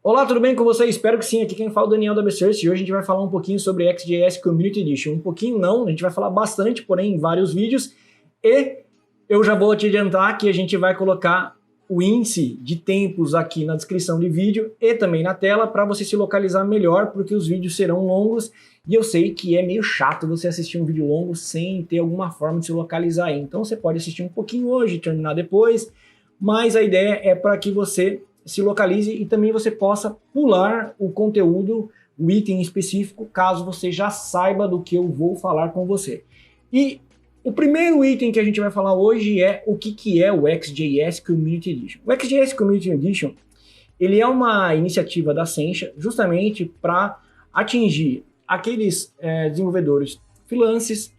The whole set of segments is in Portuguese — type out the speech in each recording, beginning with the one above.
Olá, tudo bem com você? Espero que sim. Aqui quem fala é o Daniel da Bsearch e hoje a gente vai falar um pouquinho sobre XJS Community Edition. Um pouquinho não, a gente vai falar bastante, porém em vários vídeos. E eu já vou te adiantar que a gente vai colocar o índice de tempos aqui na descrição de vídeo e também na tela para você se localizar melhor, porque os vídeos serão longos e eu sei que é meio chato você assistir um vídeo longo sem ter alguma forma de se localizar aí. Então você pode assistir um pouquinho hoje, terminar depois, mas a ideia é para que você se localize e também você possa pular o conteúdo, o item específico, caso você já saiba do que eu vou falar com você. E o primeiro item que a gente vai falar hoje é o que é o XJS Community Edition. O XJS Community Edition, ele é uma iniciativa da Sencha justamente para atingir aqueles desenvolvedores freelances,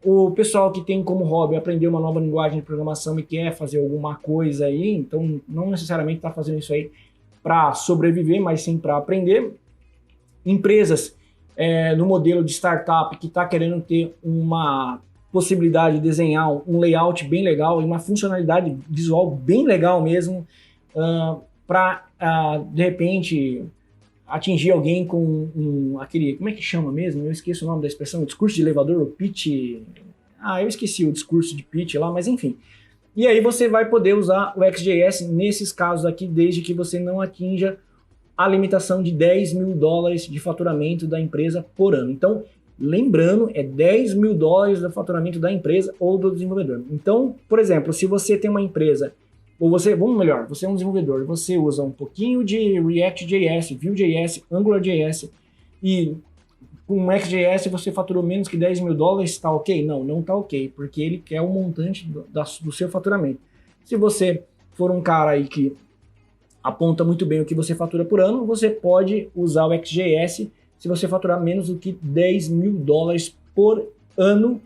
o pessoal que tem como hobby aprender uma nova linguagem de programação e quer fazer alguma coisa aí, então não necessariamente está fazendo isso aí para sobreviver, mas sim para aprender. Empresas no modelo de startup que está querendo ter uma possibilidade de desenhar um layout bem legal e uma funcionalidade visual bem legal mesmo, para de repente atingir alguém com aquele, como é que chama mesmo? Eu esqueço o nome da expressão, o discurso de elevador, o pitch. Eu esqueci o discurso de pitch lá, mas enfim. E aí você vai poder usar o XJS nesses casos aqui, desde que você não atinja a limitação de $10 mil de faturamento da empresa por ano. Então, lembrando, é $10 mil do faturamento da empresa ou do desenvolvedor. Então, por exemplo, se você tem uma empresa ou você, vamos melhor, você é um desenvolvedor, você usa um pouquinho de React.js, Vue.js, AngularJS e com o XJS você faturou menos que $10 mil, está ok? Não, não está ok, porque ele quer o montante do seu faturamento. Se você for um cara aí que aponta muito bem o que você fatura por ano, você pode usar o XJS se você faturar menos do que $10 mil por ano,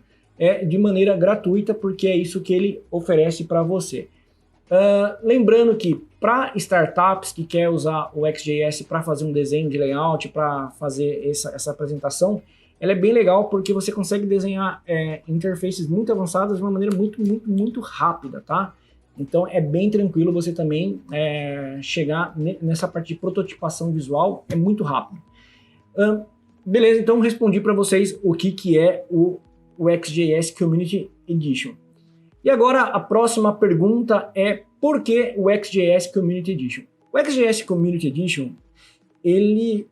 de maneira gratuita, porque é isso que ele oferece para você. Lembrando que para startups que quer usar o XJS para fazer um desenho de layout, para fazer essa apresentação, ela é bem legal porque você consegue desenhar interfaces muito avançadas de uma maneira muito rápida, tá? Então é bem tranquilo você também chegar nessa parte de prototipação visual, é muito rápido. Beleza, então respondi para vocês o que é o XJS Community Edition. E agora a próxima pergunta é por que o XJS Community Edition? O XJS Community Edition,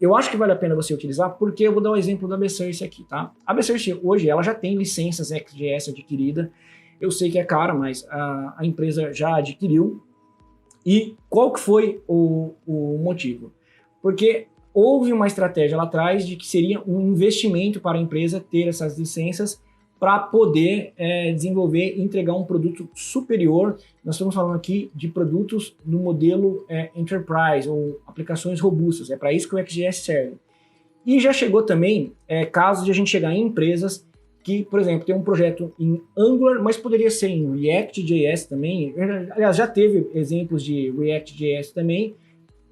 eu acho que vale a pena você utilizar porque eu vou dar o exemplo da Bsearch aqui, tá? A Bsearch hoje ela já tem licenças XJS adquirida, eu sei que é cara, mas a empresa já adquiriu. E qual que foi o motivo? Porque houve uma estratégia lá atrás de que seria um investimento para a empresa ter essas licenças para poder desenvolver e entregar um produto superior. Nós estamos falando aqui de produtos no modelo Enterprise, ou aplicações robustas, é para isso que o XJS serve. E já chegou também casos de a gente chegar em empresas que, por exemplo, tem um projeto em Angular, mas poderia ser em React.js também. Aliás, já teve exemplos de React.js também,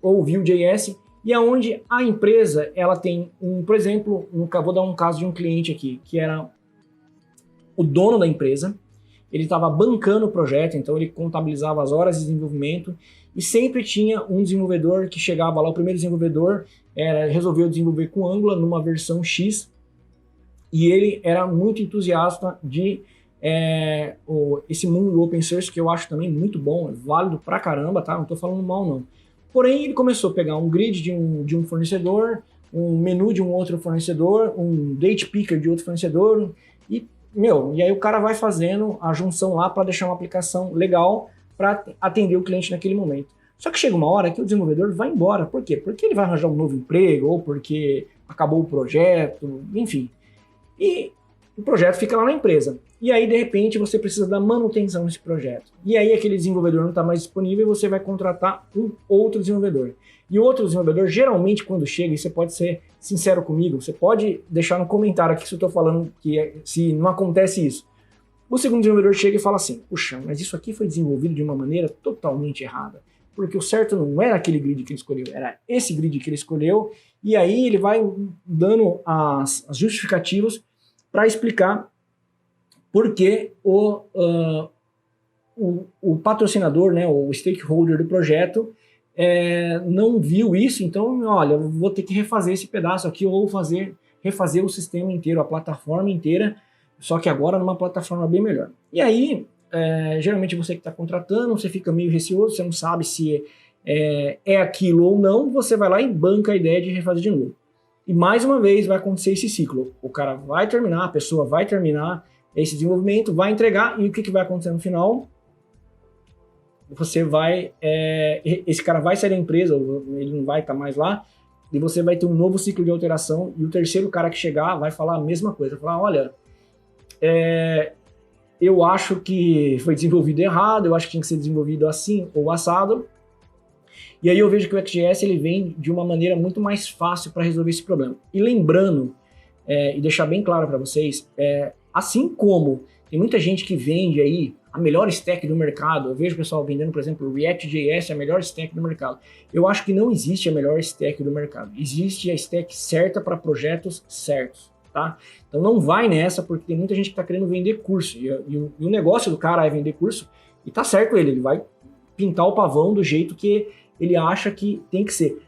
ou Vue.js, e aonde a empresa, ela tem, por exemplo, vou dar um caso de um cliente aqui, que era o dono da empresa, ele estava bancando o projeto, então ele contabilizava as horas de desenvolvimento e sempre tinha um desenvolvedor que chegava lá, o primeiro desenvolvedor resolveu desenvolver com Angular numa versão X e ele era muito entusiasta de esse mundo open source, que eu acho também muito bom, é válido pra caramba, tá? Não estou falando mal não. Porém, ele começou a pegar um grid de um fornecedor, um menu de um outro fornecedor, um date picker de outro fornecedor e aí o cara vai fazendo a junção lá para deixar uma aplicação legal para atender o cliente naquele momento. Só que chega uma hora que o desenvolvedor vai embora. Por quê? Porque ele vai arranjar um novo emprego, ou porque acabou o projeto, enfim. E o projeto fica lá na empresa. E aí, de repente, você precisa da manutenção desse projeto. E aí aquele desenvolvedor não está mais disponível e você vai contratar um outro desenvolvedor. E o outro desenvolvedor, geralmente, quando chega, e você pode ser sincero comigo, você pode deixar no comentário aqui se eu estou falando que se não acontece isso. O segundo desenvolvedor chega e fala assim, puxa, mas isso aqui foi desenvolvido de uma maneira totalmente errada, porque o certo não era aquele grid que ele escolheu, era esse grid que ele escolheu, e aí ele vai dando as justificativas para explicar por que o patrocinador, né, o stakeholder do projeto, não viu isso, então, olha, eu vou ter que refazer esse pedaço aqui ou refazer o sistema inteiro, a plataforma inteira, só que agora numa plataforma bem melhor. E aí, geralmente você que está contratando, você fica meio receoso, você não sabe se é aquilo ou não, você vai lá e banca a ideia de refazer de novo. E mais uma vez vai acontecer esse ciclo. O cara vai terminar, a pessoa vai terminar esse desenvolvimento, vai entregar, e o que vai acontecer no final? Esse cara vai sair da empresa, ele não vai estar mais lá, e você vai ter um novo ciclo de alteração, e o terceiro cara que chegar vai falar a mesma coisa, vai falar, olha, eu acho que foi desenvolvido errado, eu acho que tinha que ser desenvolvido assim ou assado. E aí eu vejo que o XJS ele vem de uma maneira muito mais fácil para resolver esse problema. E lembrando, e deixar bem claro para vocês, assim como tem muita gente que vende aí a melhor stack do mercado, eu vejo o pessoal vendendo, por exemplo, o React.js, a melhor stack do mercado. Eu acho que não existe a melhor stack do mercado. Existe a stack certa para projetos certos, tá? Então não vai nessa, porque tem muita gente que está querendo vender curso. E o negócio do cara é vender curso, e tá certo ele vai pintar o pavão do jeito que ele acha que tem que ser.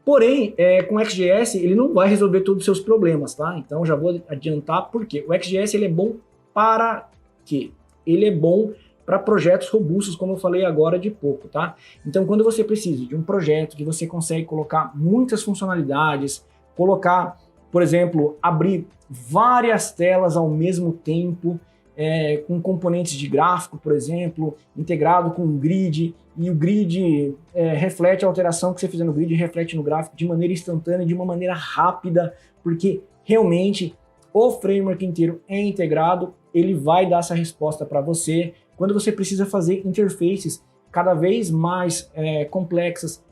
Porém, com o XJS, ele não vai resolver todos os seus problemas, tá? Então, já vou adiantar por quê. O XJS, ele é bom para quê? Ele é bom para projetos robustos, como eu falei agora de pouco, tá? Então, quando você precisa de um projeto que você consegue colocar muitas funcionalidades, colocar, por exemplo, abrir várias telas ao mesmo tempo, com componentes de gráfico, por exemplo, integrado com um grid, e o grid reflete a alteração que você fizer no grid, reflete no gráfico de maneira instantânea, de uma maneira rápida, porque realmente o framework inteiro é integrado, ele vai dar essa resposta para você. Quando você precisa fazer interfaces cada vez mais complexas,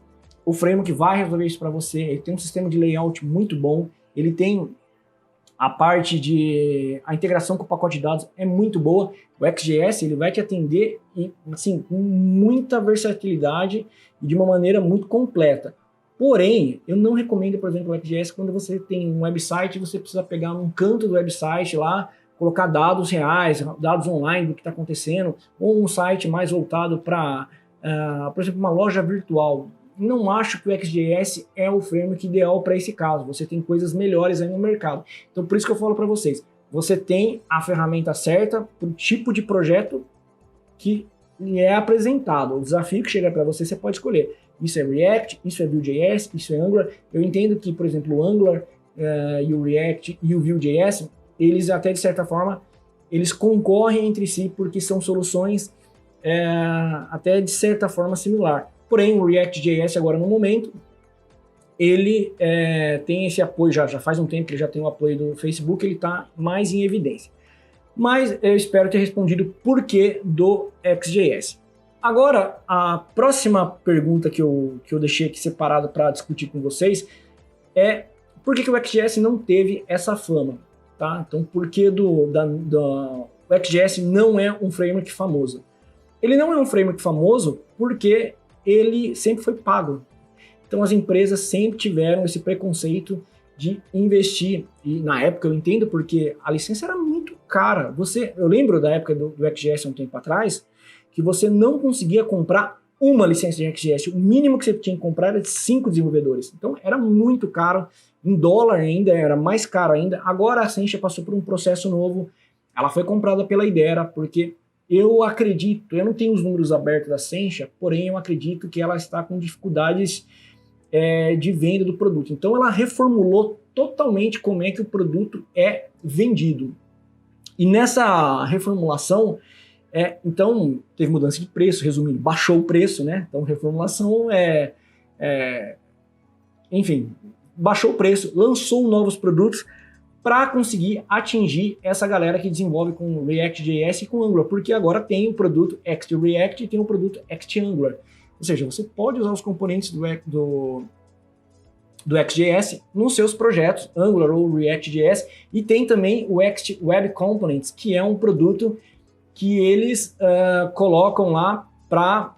o framework vai resolver isso para você. Ele tem um sistema de layout muito bom, ele tem a parte a integração com o pacote de dados é muito boa. O XJS ele vai te atender assim, com muita versatilidade e de uma maneira muito completa. Porém, eu não recomendo, por exemplo, o XJS quando você tem um website e você precisa pegar um canto do website lá, colocar dados reais, dados online do que está acontecendo, ou um site mais voltado para, por exemplo, uma loja virtual. Não acho que o XJS é o framework ideal para esse caso. Você tem coisas melhores aí no mercado. Então, por isso que eu falo para vocês, você tem a ferramenta certa para o tipo de projeto que lhe é apresentado. O desafio que chega para você, você pode escolher. Isso é React, isso é Vue.js, isso é Angular. Eu entendo que, por exemplo, o Angular e o React e o Vue.js, eles até de certa forma, eles concorrem entre si porque são soluções até de certa forma similar. Porém, o React.js agora no momento, ele tem esse apoio, já faz um tempo que ele já tem o apoio do Facebook, ele está mais em evidência. Mas eu espero ter respondido o porquê do XJS. Agora, a próxima pergunta que eu deixei aqui separado para discutir com vocês é por que o XJS não teve essa fama? Tá? Então, por que o XJS não é um framework famoso? Ele não é um framework famoso porque ele sempre foi pago. Então as empresas sempre tiveram esse preconceito de investir, e na época eu entendo porque a licença era muito cara. Eu lembro da época do XJS há um tempo atrás, que você não conseguia comprar uma licença de XJS, o mínimo que você tinha que comprar era de 5 desenvolvedores. Então era muito caro, em dólar ainda, era mais caro ainda. Agora a Sencha passou por um processo novo, ela foi comprada pela Idera, porque eu acredito, eu não tenho os números abertos da Sencha, porém eu acredito que ela está com dificuldades de venda do produto. Então ela reformulou totalmente como é que o produto é vendido. E nessa reformulação, então teve mudança de preço, resumindo, baixou o preço, né? Então reformulação enfim, baixou o preço, lançou novos produtos para conseguir atingir essa galera que desenvolve com React.js e com Angular, porque agora tem o produto React e tem o produto Angular. Ou seja, você pode usar os componentes do XJS nos seus projetos, Angular ou React.js, e tem também o Web Components, que é um produto que eles colocam lá para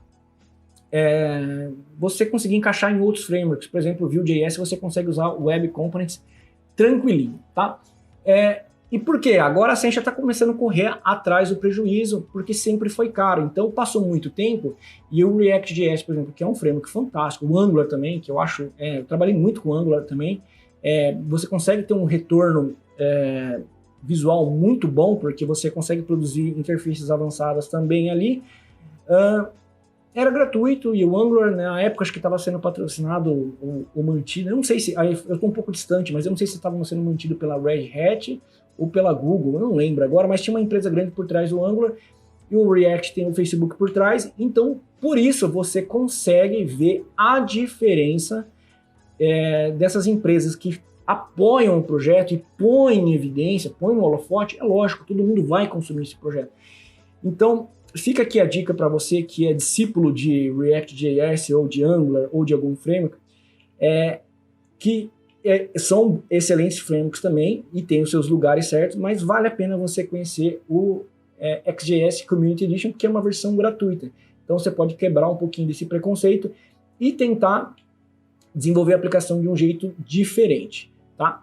você conseguir encaixar em outros frameworks. Por exemplo, o Vue.js você consegue usar o Web Components tranquilinho, tá? E por quê? Agora a Sencha está começando a correr atrás do prejuízo, porque sempre foi caro. Então passou muito tempo e o React.js, por exemplo, que é um framework fantástico, o Angular também, que eu acho, eu trabalhei muito com o Angular também, você consegue ter um retorno visual muito bom, porque você consegue produzir interfaces avançadas também ali. Era gratuito e o Angular, na época, acho que estava sendo patrocinado ou mantido, eu não sei se, eu estou um pouco distante, mas eu não sei se estava sendo mantido pela Red Hat ou pela Google, eu não lembro agora, mas tinha uma empresa grande por trás do Angular e o React tem o Facebook por trás, então por isso você consegue ver a diferença dessas empresas que apoiam o projeto e põem em evidência, põem no holofote. É lógico, todo mundo vai consumir esse projeto. Então, fica aqui a dica para você que é discípulo de React.js ou de Angular ou de algum framework, que são excelentes frameworks também e tem os seus lugares certos, mas vale a pena você conhecer o XJS Community Edition, que é uma versão gratuita. Então você pode quebrar um pouquinho desse preconceito e tentar desenvolver a aplicação de um jeito diferente, tá?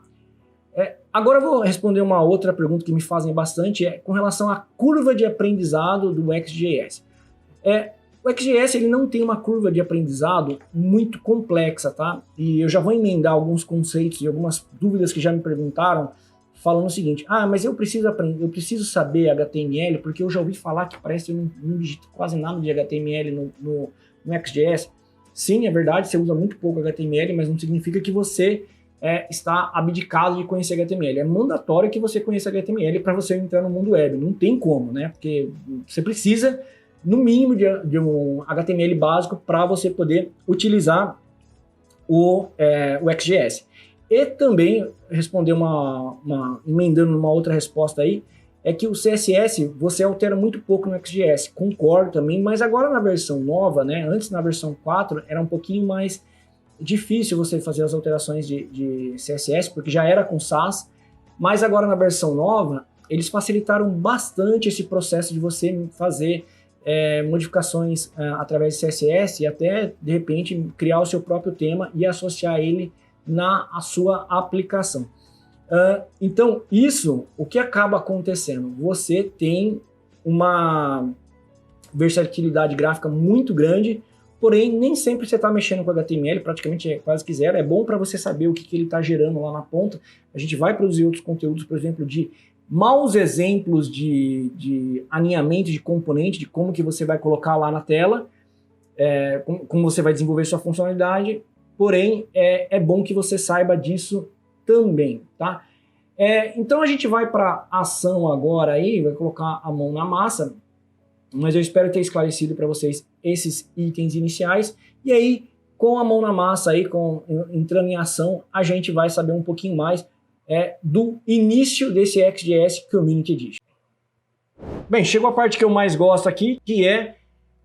Agora eu vou responder uma outra pergunta que me fazem bastante, com relação à curva de aprendizado do XJS. O XJS ele não tem uma curva de aprendizado muito complexa, tá? E eu já vou emendar alguns conceitos e algumas dúvidas que já me perguntaram, falando o seguinte: mas eu preciso saber HTML, porque eu já ouvi falar que parece que eu não digito quase nada de HTML no XJS. Sim, é verdade, você usa muito pouco HTML, mas não significa que você está abdicado de conhecer HTML. É mandatório que você conheça HTML para você entrar no mundo web. Não tem como, né? Porque você precisa, no mínimo, de um HTML básico para você poder utilizar o XJS. E também, responder emendando uma outra resposta aí, é que o CSS você altera muito pouco no XJS. Concordo também, mas agora na versão nova, né? Antes na versão 4, era um pouquinho mais difícil você fazer as alterações de CSS, porque já era com Sass, mas agora na versão nova, eles facilitaram bastante esse processo de você fazer modificações através de CSS e até, de repente, criar o seu próprio tema e associar ele na sua aplicação. Então, o que acaba acontecendo? Você tem uma versatilidade gráfica muito grande, porém, nem sempre você está mexendo com HTML, praticamente é quase que zero. É bom para você saber o que ele está gerando lá na ponta. A gente vai produzir outros conteúdos, por exemplo, de maus exemplos de alinhamento de componente, de como que você vai colocar lá na tela, como você vai desenvolver sua funcionalidade, porém, é bom que você saiba disso também, tá? Então a gente vai para ação agora aí, vai colocar a mão na massa, mas eu espero ter esclarecido para vocês esses itens iniciais, e aí com a mão na massa aí, entrando em ação, a gente vai saber um pouquinho mais do início desse XJS Community Edition. Bem, chegou a parte que eu mais gosto aqui, que é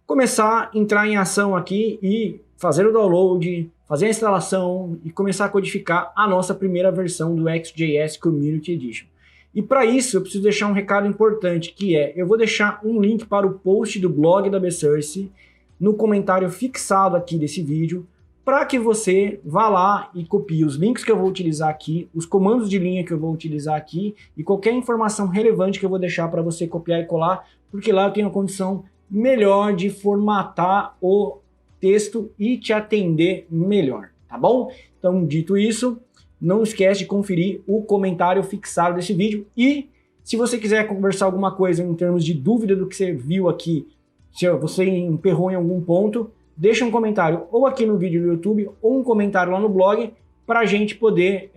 começar a entrar em ação aqui e fazer o download, fazer a instalação e começar a codificar a nossa primeira versão do XJS Community Edition. E para isso eu preciso deixar um recado importante, que eu vou deixar um link para o post do blog da Besource no comentário fixado aqui desse vídeo, para que você vá lá e copie os links que eu vou utilizar aqui, os comandos de linha que eu vou utilizar aqui e qualquer informação relevante que eu vou deixar para você copiar e colar, porque lá eu tenho a condição melhor de formatar o texto e te atender melhor, tá bom? Então, dito isso, não esquece de conferir o comentário fixado desse vídeo e se você quiser conversar alguma coisa em termos de dúvida do que você viu aqui, se você emperrou em algum ponto, deixa um comentário ou aqui no vídeo do YouTube ou um comentário lá no blog para a gente poder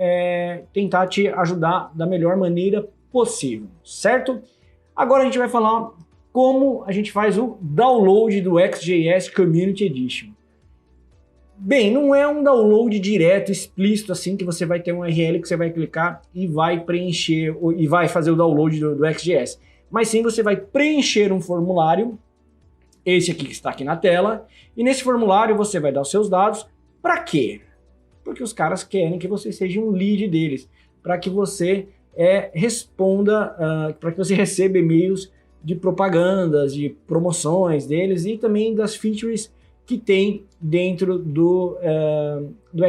tentar te ajudar da melhor maneira possível, certo? Agora a gente vai falar como a gente faz o download do XJS Community Edition. Bem, não é um download direto, explícito, assim, que você vai ter um URL que você vai clicar e vai preencher, e vai fazer o download do XJS. Mas sim, você vai preencher um formulário, esse aqui que está aqui na tela, e nesse formulário você vai dar os seus dados. Para quê? Porque os caras querem que você seja um lead deles, para que você responda, para que você receba e-mails de propagandas, de promoções deles e também das features que tem dentro do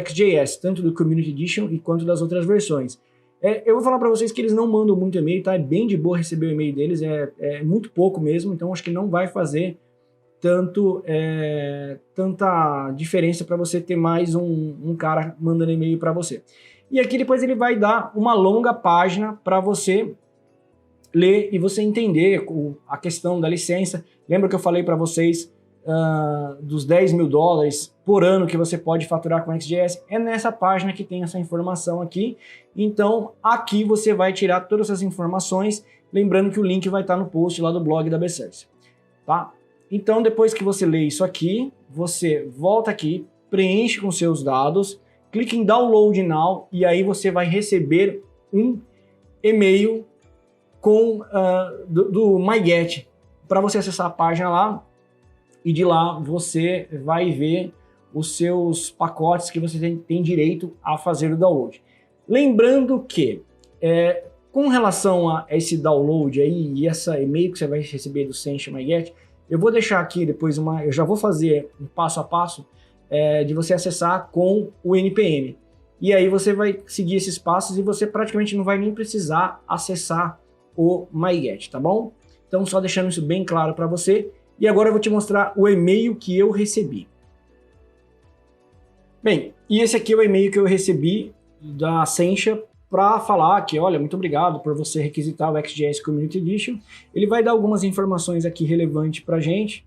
XJS, tanto do Community Edition quanto das outras versões. Eu vou falar para vocês que eles não mandam muito e-mail, tá? É bem de boa receber o e-mail deles, é muito pouco mesmo, então acho que não vai fazer tanta diferença para você ter mais um cara mandando e-mail para você. E aqui depois ele vai dar uma longa página para você ler e você entender a questão da licença. Lembra que eu falei para vocês dos 10 mil dólares por ano que você pode faturar com XJS? É nessa página que tem essa informação aqui. Então aqui você vai tirar todas essas informações, lembrando que o link vai estar no post lá do blog da Bcerce, tá? Então depois que você lê isso aqui, você volta aqui, preenche com seus dados, clique em Download Now e aí você vai receber um e-mail do MyGet para você acessar a página lá, e de lá você vai ver os seus pacotes que você tem direito a fazer o download. Lembrando que, com relação a esse download aí e essa e-mail que você vai receber do Sencha MyGet, eu vou deixar aqui depois eu já vou fazer um passo a passo de você acessar com o NPM. E aí você vai seguir esses passos e você praticamente não vai nem precisar acessar o MyGet, tá bom? Então só deixando isso bem claro para você. E agora eu vou te mostrar o e-mail que eu recebi. Bem, e esse aqui é o e-mail que eu recebi da Sencha para falar que, olha, muito obrigado por você requisitar o XJS Community Edition. Ele vai dar algumas informações aqui relevantes para gente,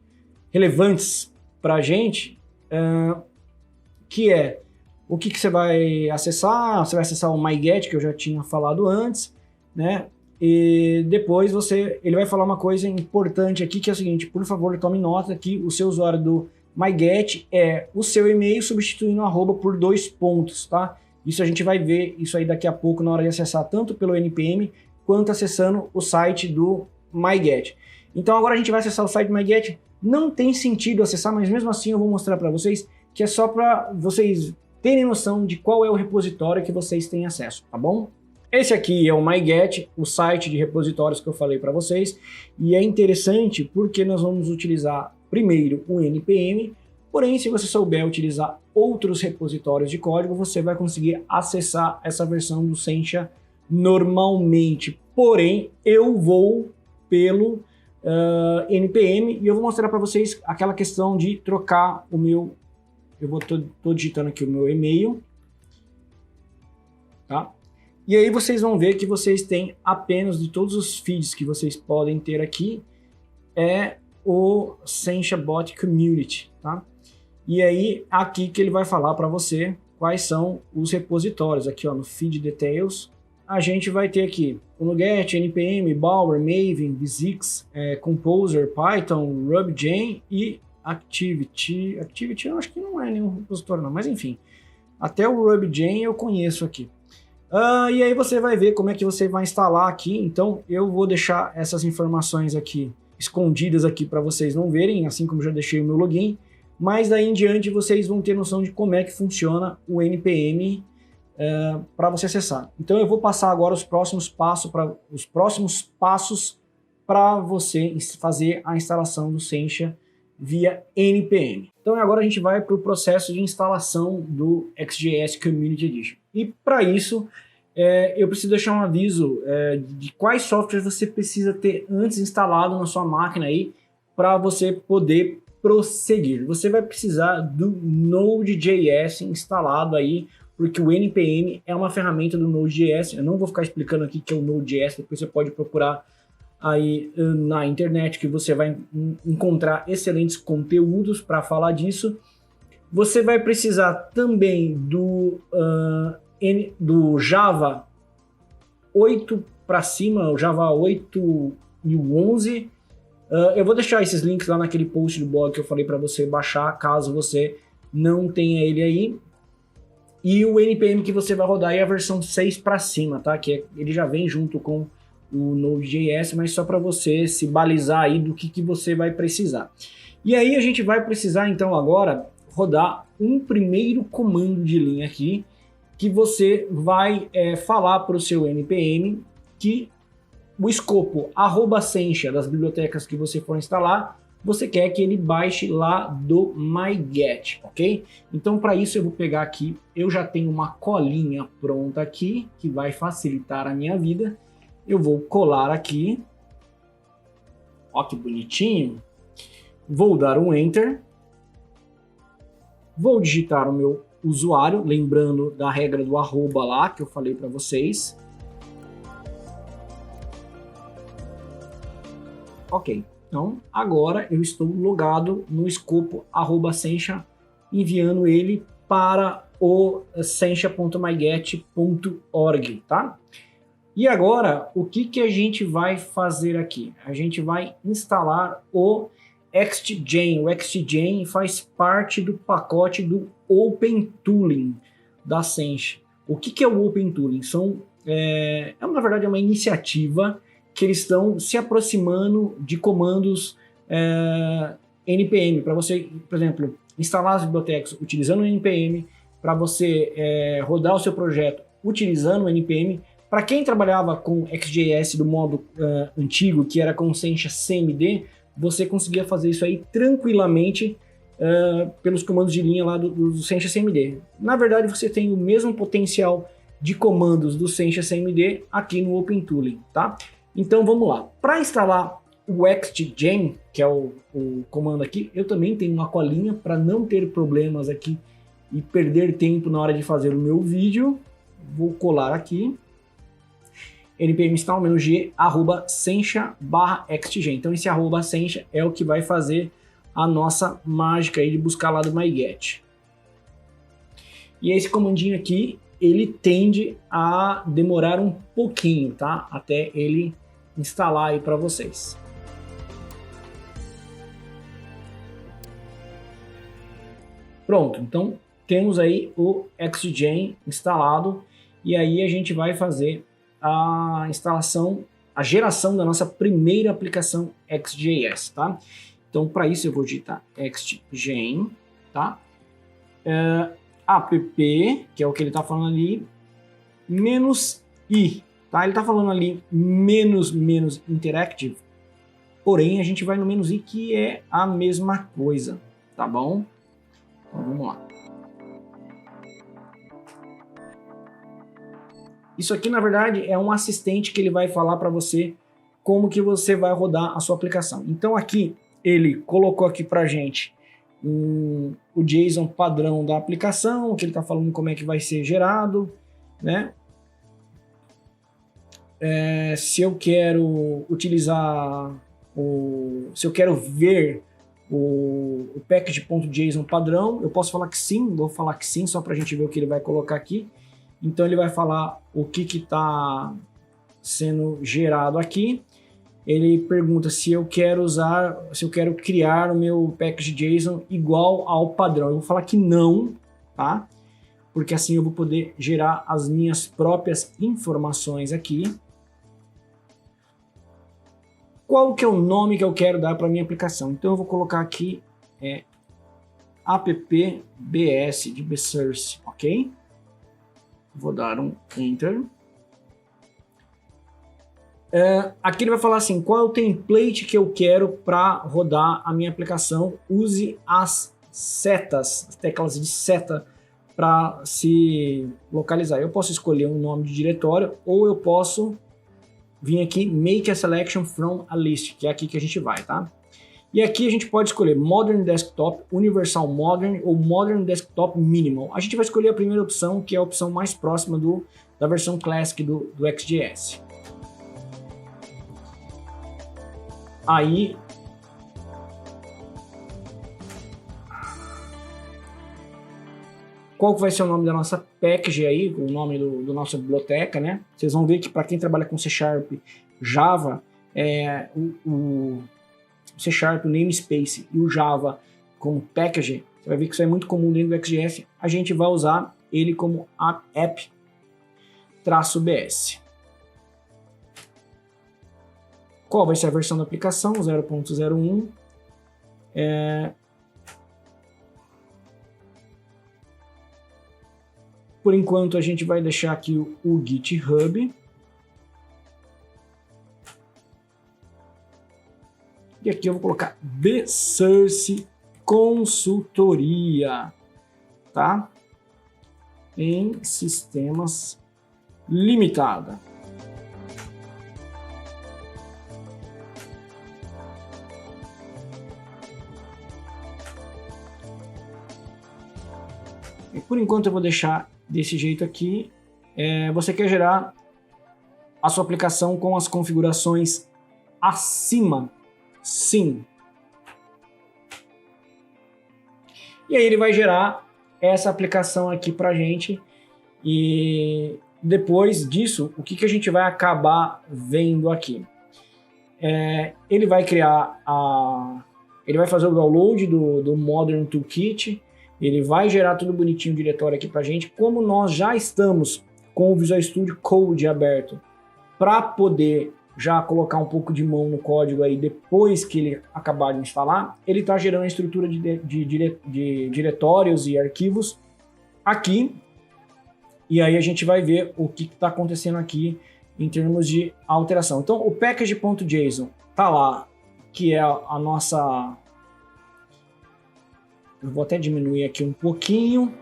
que é o que você vai acessar. Você vai acessar o MyGet, que eu já tinha falado antes, né? E depois ele vai falar uma coisa importante aqui, que é o seguinte: por favor, tome nota que o seu usuário do MyGet é o seu e-mail substituindo o @ por 2 pontos, tá? Isso a gente vai ver isso aí daqui a pouco na hora de acessar tanto pelo NPM quanto acessando o site do MyGet. Então agora a gente vai acessar o site do MyGet. Não tem sentido acessar, mas mesmo assim eu vou mostrar para vocês que é só para vocês terem noção de qual é o repositório que vocês têm acesso, tá bom? Esse aqui é o MyGet, o site de repositórios que eu falei para vocês, e é interessante porque nós vamos utilizar primeiro o NPM, porém se você souber utilizar outros repositórios de código, você vai conseguir acessar essa versão do Sencha normalmente. Porém, eu vou pelo NPM e eu vou mostrar para vocês aquela questão de trocar o meu... tô digitando aqui o meu e-mail, tá? E aí vocês vão ver que vocês têm apenas, de todos os feeds que vocês podem ter aqui, o Sencha Bot Community, tá? E aí, aqui que ele vai falar para você quais são os repositórios. Aqui, ó, no Feed Details, a gente vai ter aqui o NuGet, NPM, Bower, Maven, Bzix, Composer, Python, RubGen e Activity. Activity eu acho que não é nenhum repositório não, mas enfim. Até o RubGen eu conheço aqui. E aí você vai ver como é que você vai instalar aqui. Então eu vou deixar essas informações aqui escondidas aqui para vocês não verem, assim como já deixei o meu login. Mas daí em diante vocês vão ter noção de como é que funciona o NPM para você acessar. Então eu vou passar agora os próximos passos para você fazer a instalação do Sencha via NPM. Então agora a gente vai para o processo de instalação do XJS Community Edition. E para isso eu preciso deixar um aviso de quais softwares você precisa ter antes instalado na sua máquina aí para você poder prosseguir. Você vai precisar do Node.js instalado aí, porque o NPM é uma ferramenta do Node.js. Eu não vou ficar explicando aqui que é o Node.js, depois você pode procurar aí na internet que você vai encontrar excelentes conteúdos para falar disso. Você vai precisar também do Java 8 para cima, o Java 8 e o 11. Eu vou deixar esses links lá naquele post do blog que eu falei para você baixar, caso você não tenha ele aí. E o NPM que você vai rodar é a versão 6 para cima, tá? Ele já vem junto com o Node.js, mas só para você se balizar aí do que você vai precisar. E aí a gente vai precisar então agora rodar um primeiro comando de linha aqui, que você vai falar para o seu NPM que o escopo @sencha das bibliotecas que você for instalar você quer que ele baixe lá do MyGet, ok? Então para isso eu vou pegar aqui, eu já tenho uma colinha pronta aqui, que vai facilitar a minha vida. Eu vou colar aqui, ó que bonitinho, vou dar um Enter, vou digitar o meu usuário, lembrando da regra do arroba lá, que eu falei para vocês. Ok, então agora eu estou logado no escopo @sencha, enviando ele para o sencha.myget.org, tá? E agora, o que a gente vai fazer aqui? A gente vai instalar o XGen. O XGen faz parte do pacote do Open Tooling da Sencha. O que é o Open Tooling? Na verdade, é uma iniciativa que eles estão se aproximando de comandos NPM, para você, por exemplo, instalar as bibliotecas utilizando o NPM, para você rodar o seu projeto utilizando o NPM. Para quem trabalhava com XJS do modo antigo, que era com Sencha CMD, você conseguia fazer isso aí tranquilamente pelos comandos de linha lá do Sencha CMD. Na verdade, você tem o mesmo potencial de comandos do Sencha CMD aqui no Open Tooling, tá? Então vamos lá. Para instalar o XGen, que é o comando aqui, eu também tenho uma colinha para não ter problemas aqui e perder tempo na hora de fazer o meu vídeo. Vou colar aqui. npm install -g @sencha/xgen. Então esse @sencha é o que vai fazer a nossa mágica aí de buscar lá do MyGet. E esse comandinho aqui, ele tende a demorar um pouquinho, tá? Até ele instalar aí para vocês. Pronto, então temos aí o XGen instalado e aí a gente vai fazer a instalação, a geração da nossa primeira aplicação XJS, tá? Então, para isso eu vou digitar XGen, tá? app, que é o que ele está falando ali, -i, tá? Ele está falando ali menos interactive, porém a gente vai no -i, que é a mesma coisa, tá bom? Então, vamos lá. Isso aqui, na verdade, é um assistente que ele vai falar para você como que você vai rodar a sua aplicação. Então aqui, ele colocou aqui para a gente o JSON padrão da aplicação, que ele está falando como é que vai ser gerado, né? Se eu quero utilizar, se eu quero ver o package.json padrão, eu posso falar que sim, vou falar que sim, só para a gente ver o que ele vai colocar aqui. Então ele vai falar o que está sendo gerado aqui. Ele pergunta se eu quero criar o meu package JSON igual ao padrão. Eu vou falar que não, tá? Porque assim eu vou poder gerar as minhas próprias informações aqui. Qual que é o nome que eu quero dar para minha aplicação? Então eu vou colocar aqui appbs de bsource, ok? Vou dar um Enter. Aqui ele vai falar assim, qual é o template que eu quero para rodar a minha aplicação. Use as setas, as teclas de seta para se localizar. Eu posso escolher um nome de diretório ou eu posso vir aqui, make a selection from a list, que é aqui que a gente vai, tá? E aqui a gente pode escolher Modern Desktop, Universal Modern ou Modern Desktop Minimal. A gente vai escolher a primeira opção, que é a opção mais próxima da versão Classic do XJS. Aí, qual que vai ser o nome da nossa package aí, o nome do nossa biblioteca, né? Vocês vão ver que para quem trabalha com C#, Java, o C#, o namespace e o Java como package, você vai ver que isso é muito comum dentro do XJS, a gente vai usar ele como app-bs. Qual vai ser a versão da aplicação? 0.01. Por enquanto a gente vai deixar aqui o GitHub. E aqui eu vou colocar The Source Consultoria, tá? Em sistemas limitada. E por enquanto eu vou deixar desse jeito aqui. Você quer gerar a sua aplicação com as configurações acima? Sim. E aí ele vai gerar essa aplicação aqui pra gente. E depois disso, o que a gente vai acabar vendo aqui? Ele vai criar ele vai fazer o download do Modern Toolkit. Ele vai gerar tudo bonitinho o diretório aqui pra gente. Como nós já estamos com o Visual Studio Code aberto para poder já colocar um pouco de mão no código aí depois que ele acabar de instalar, ele está gerando a estrutura de diretórios e arquivos aqui. E aí a gente vai ver o que está acontecendo aqui em termos de alteração. Então o package.json tá lá, que é a nossa... Eu vou até diminuir aqui um pouquinho.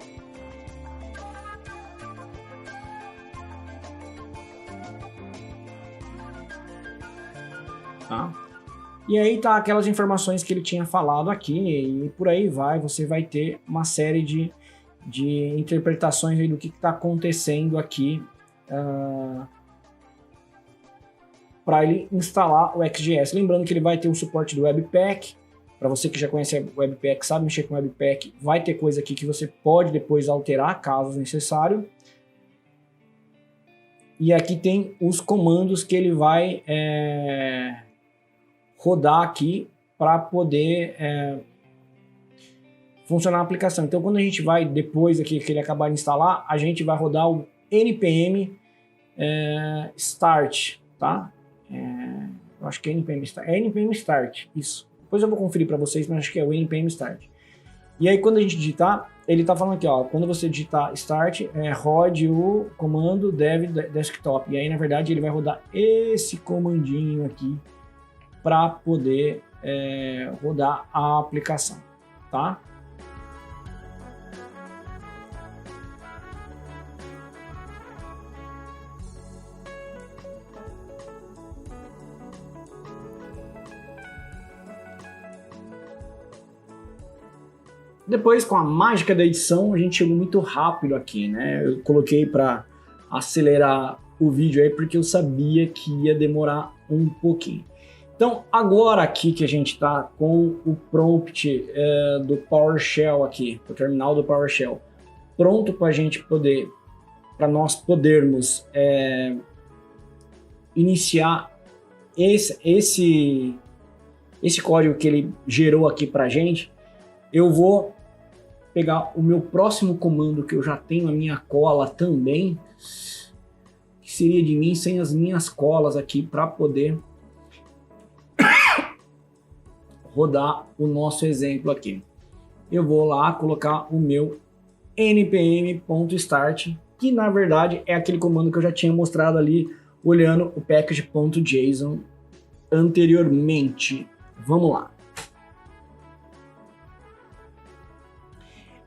Tá? E aí tá aquelas informações que ele tinha falado aqui, e por aí vai, você vai ter uma série de interpretações aí do que está acontecendo aqui para ele instalar o XJS. Lembrando que ele vai ter o suporte do Webpack. Para você que já conhece o Webpack, sabe mexer com o Webpack, vai ter coisa aqui que você pode depois alterar, caso necessário. E aqui tem os comandos que ele vai rodar aqui para poder funcionar a aplicação. Então, quando a gente vai, depois aqui que ele acabar de instalar, a gente vai rodar o npm start, tá? Eu acho que é npm start. É npm start, isso. Depois eu vou conferir para vocês, mas acho que é o npm start. E aí, quando a gente digitar, ele está falando aqui, ó, quando você digitar start, rode o comando dev desktop. E aí, na verdade, ele vai rodar esse comandinho aqui para poder rodar a aplicação, tá? Depois, com a mágica da edição, a gente chegou muito rápido aqui, né? Eu coloquei para acelerar o vídeo aí porque eu sabia que ia demorar um pouquinho. Então, agora aqui que a gente está com o prompt do PowerShell aqui, o terminal do PowerShell, pronto para a gente poder, para nós podermos iniciar esse código que ele gerou aqui para a gente, eu vou pegar o meu próximo comando que eu já tenho a minha cola também, que seria de mim sem as minhas colas aqui para poder rodar o nosso exemplo aqui. Eu vou lá colocar o meu npm.start, que na verdade é aquele comando que eu já tinha mostrado ali olhando o package.json anteriormente. Vamos lá.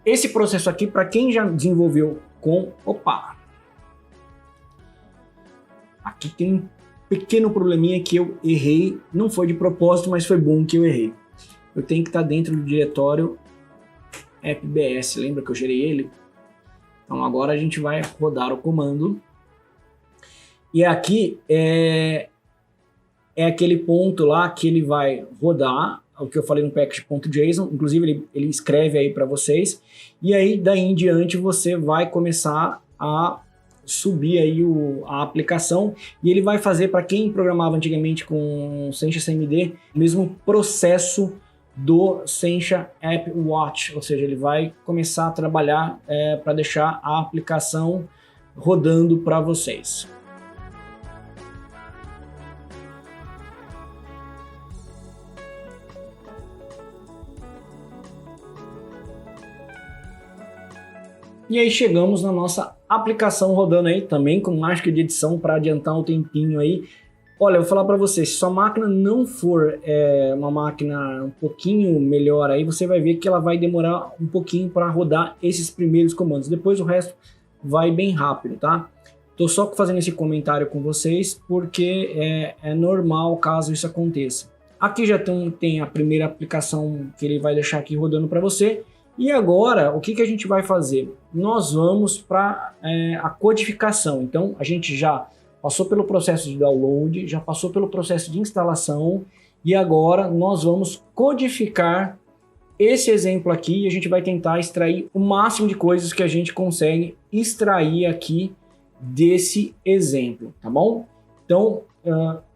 Esse processo aqui, para quem já desenvolveu com... Opa! Aqui tem um pequeno probleminha que eu errei. Não foi de propósito, mas foi bom que eu errei. Eu tenho que estar dentro do diretório appbs. Lembra que eu gerei ele? Então agora a gente vai rodar o comando. E aqui é aquele ponto lá que ele vai rodar o que eu falei no package.json, inclusive ele escreve aí para vocês, e aí daí em diante você vai começar a subir aí a aplicação, e ele vai fazer, para quem programava antigamente com Sencha CMD, o mesmo processo do Sencha App Watch, ou seja, ele vai começar a trabalhar para deixar a aplicação rodando para vocês. E aí chegamos na nossa aplicação rodando aí, também com mágica de edição para adiantar um tempinho aí. Olha, eu vou falar para você, se sua máquina não for uma máquina um pouquinho melhor, aí você vai ver que ela vai demorar um pouquinho para rodar esses primeiros comandos. Depois o resto vai bem rápido, tá? Tô só fazendo esse comentário com vocês porque é normal caso isso aconteça. Aqui já tem a primeira aplicação que ele vai deixar aqui rodando para você. E agora, o que a gente vai fazer? Nós vamos para a codificação. Então, a gente já passou pelo processo de download, já passou pelo processo de instalação e agora nós vamos codificar esse exemplo aqui e a gente vai tentar extrair o máximo de coisas que a gente consegue extrair aqui desse exemplo, tá bom? Então,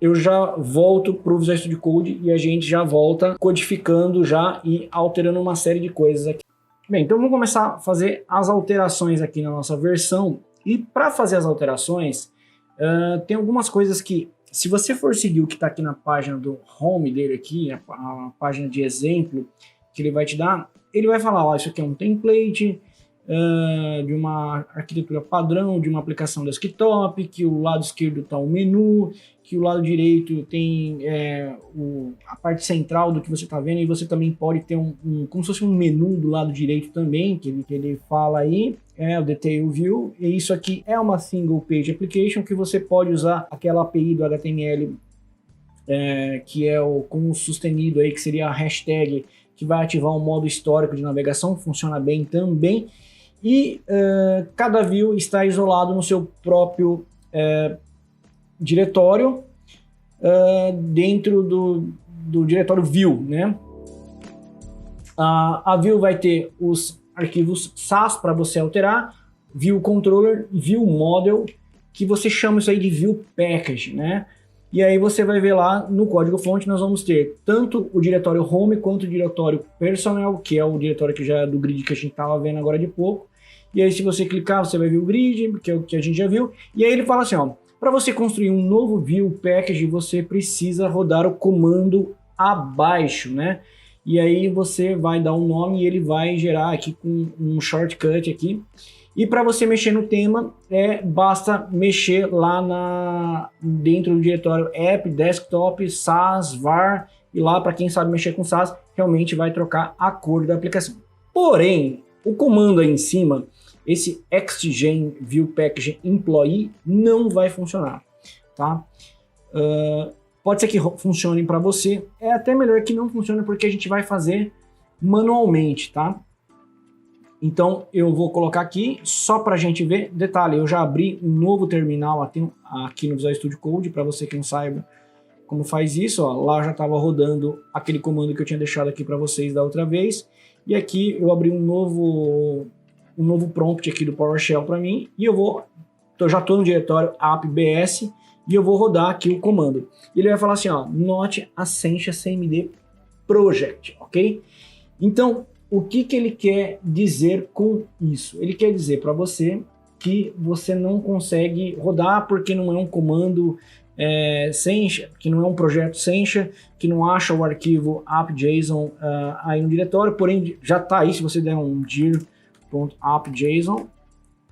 eu já volto para o Visual Studio Code e a gente já volta codificando já e alterando uma série de coisas aqui. Bem, então vamos começar a fazer as alterações aqui na nossa versão e para fazer as alterações tem algumas coisas que, se você for seguir o que está aqui na página do home dele aqui, a página de exemplo que ele vai te dar, ele vai falar, ó, isso aqui é um template de uma arquitetura padrão, de uma aplicação desktop, que o lado esquerdo está o menu, que o lado direito tem a parte central do que você está vendo, e você também pode ter como se fosse um menu do lado direito também, que ele fala aí, o Detail View, e isso aqui é uma Single Page Application, que você pode usar aquela API do HTML, que é com o sustenido aí, que seria a hashtag, que vai ativar um modo histórico de navegação, funciona bem também. E cada view está isolado no seu próprio diretório dentro do diretório view, né? A view vai ter os arquivos SAS para você alterar, view controller, view model, que você chama isso aí de view package, né? E aí você vai ver lá no código-fonte, nós vamos ter tanto o diretório home quanto o diretório personnel, que é o diretório que já é do grid que a gente estava vendo agora de pouco. E aí se você clicar, você vai ver o grid, que é o que a gente já viu. E aí ele fala assim, ó, para você construir um novo view package, você precisa rodar o comando abaixo, né? E aí você vai dar um nome e ele vai gerar aqui com um shortcut aqui. E para você mexer no tema, basta mexer lá dentro do diretório app, desktop, SAS, var, e lá para quem sabe mexer com SAS, realmente vai trocar a cor da aplicação. Porém, o comando aí em cima, esse xgen view package employee não vai funcionar, tá? Pode ser que funcione para você, é até melhor que não funcione porque a gente vai fazer manualmente, tá? Então eu vou colocar aqui só para a gente ver. Detalhe, eu já abri um novo terminal aqui no Visual Studio Code, para você que não saiba como faz isso, ó, lá já estava rodando aquele comando que eu tinha deixado aqui para vocês da outra vez. E aqui eu abri um novo prompt aqui do PowerShell para mim e já estou no diretório appbs e eu vou rodar aqui o comando. Ele vai falar assim, ó, not Ascensia CMD project, ok? Então, o que ele quer dizer com isso? Ele quer dizer para você que você não consegue rodar porque não é um comando Sencha, que não é um projeto Sencha, que não acha o arquivo app.json aí no diretório, porém já está aí. Se você der um dir.app.json,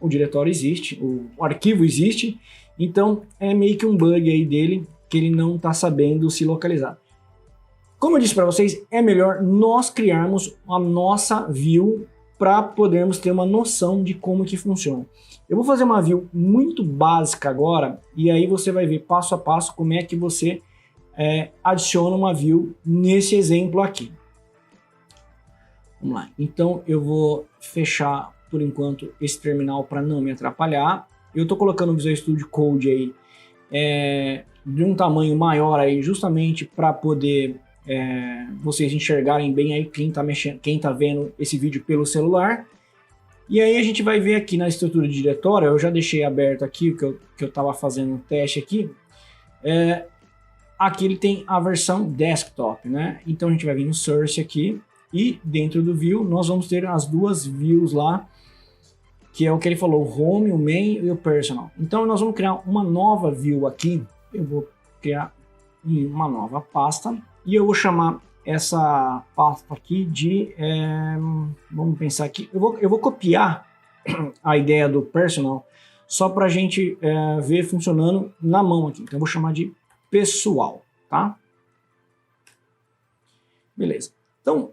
o diretório existe, o arquivo existe, então é meio que um bug aí dele que ele não está sabendo se localizar. Como eu disse para vocês, é melhor nós criarmos a nossa view para podermos ter uma noção de como que funciona. Eu vou fazer uma view muito básica agora, e aí você vai ver passo a passo como é que você adiciona uma view nesse exemplo aqui. Vamos lá, então eu vou fechar por enquanto esse terminal para não me atrapalhar. Eu estou colocando o Visual Studio Code aí de um tamanho maior aí, justamente para poder vocês enxergarem bem aí quem tá vendo esse vídeo pelo celular. E aí a gente vai ver aqui na estrutura de diretório, eu já deixei aberto aqui o que eu estava fazendo um teste aqui. Aqui ele tem a versão desktop, né? Então a gente vai vir no source aqui e dentro do view nós vamos ter as duas views lá, que é o que ele falou, o home, o main e o personal. Então nós vamos criar uma nova view aqui. Eu vou criar uma nova pasta e eu vou chamar essa pasta aqui de, vamos pensar aqui, eu vou copiar a ideia do personal só para a gente ver funcionando na mão aqui. Então eu vou chamar de pessoal, tá? Beleza. Então, o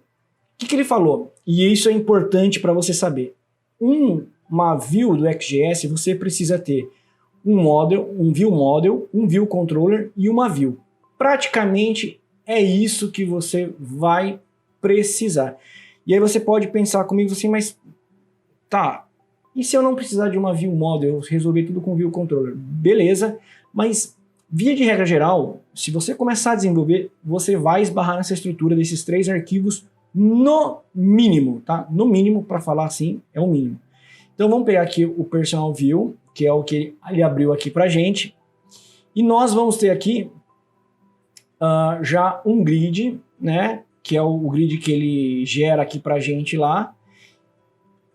que ele falou? E isso é importante para você saber. Uma view do XGS, você precisa ter um model, um view model, um view controller e uma view. Praticamente é isso que você vai precisar. E aí você pode pensar comigo assim, mas tá, e se eu não precisar de uma view model, eu resolver tudo com view controller? Beleza, mas via de regra geral, se você começar a desenvolver, você vai esbarrar nessa estrutura desses 3 arquivos no mínimo, tá? No mínimo, para falar assim, é o mínimo. Então vamos pegar aqui o Personal View, que é o que ele abriu aqui pra gente, e nós vamos ter aqui já um grid, né? Que é o grid que ele gera aqui pra gente lá.